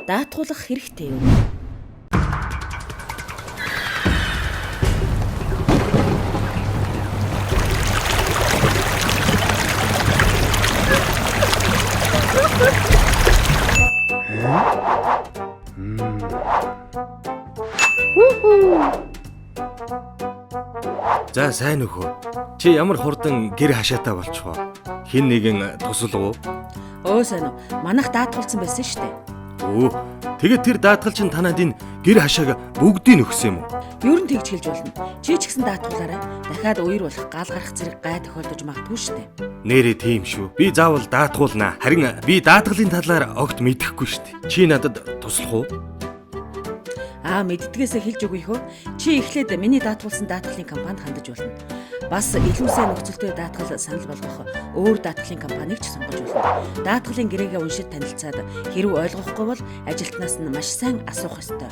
даатгуулах хэрэгтэй юу? За сайн нөхөө. Чи ямар хурдан гэр хашаатай болчихвоо? Хин нэгэн тусал уу? Өө сайн уу. Манайх даатгуулсан байсан шүү дээ. Өө. Тэгээд тэр даатгал чинь танад энэ гэр хашааг бүгдийг өгсөн юм уу? Ер нь тэгж хэлж болно. Чи ч гэсэн даатгуулаарай. Дахиад үер болох гал гарах зэрэг гай тохиолдож магадгүй шүү дээ. Нэрээ тийм шүү. Би заавал даатгуулнаа. Харин би даатгалын талаар огт мэдэхгүй шүү дээ. Чи надад туслах уу? Мэддгээсээ хэлж өгье хөө. Чи эхлээд миний даатгуулсан даатгалын компанид хандаж болно. Бас илүү сайн нөхцөлтэй даатгал санал болгох өөр даатгалын компанийг ч сонгож болно. Даатгалын гэрээгээ уншиж танилцаад хэрэг ойлгохгүй бол ажилтнаас нь маш сайн асуух ёстой.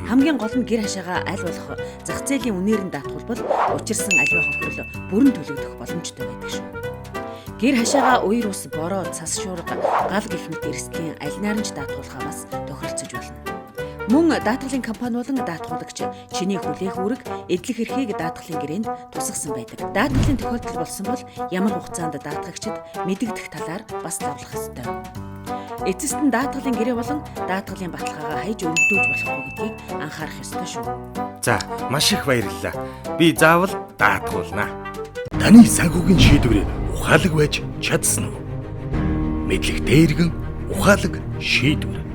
Хамгийн гол нь гэр хашаага аль болох зах зээлийн үнээр нь даатгуулбал учирсан аливаа хохирол бүрэн төлөгдөх боломжтой байдаг шүү. Гэр хашаага үер ус, бороо, цас шуурга, гал гэх мэт эрсдлийн аль найрамч даатгуулахаа бас тохиролцож болно. Мөн даатгалын компани болон даатгуулагч чиний хүлээх үүрэг эдлэх эрхийг даатгалын гэрээнд тусгасан байдаг. Даатгалын тохиолдол болсон бол ямар хугацаанд даатгагчид мэдэгдэх талаар бас лавлах ёстой. Эцэст нь даатгалын гэрээ болон даатгалын баталгаагаа хайж өргөдөөж болохгүй гэдгийг анхаарах ёстой шүү. За, маш их баярлалаа. Би заавал даатгуулнаа. Таны санхүүгийн шийдвэр ухаалаг байж чадсан уу? Мэдлэг дээргэн ухаалаг шийдвэр.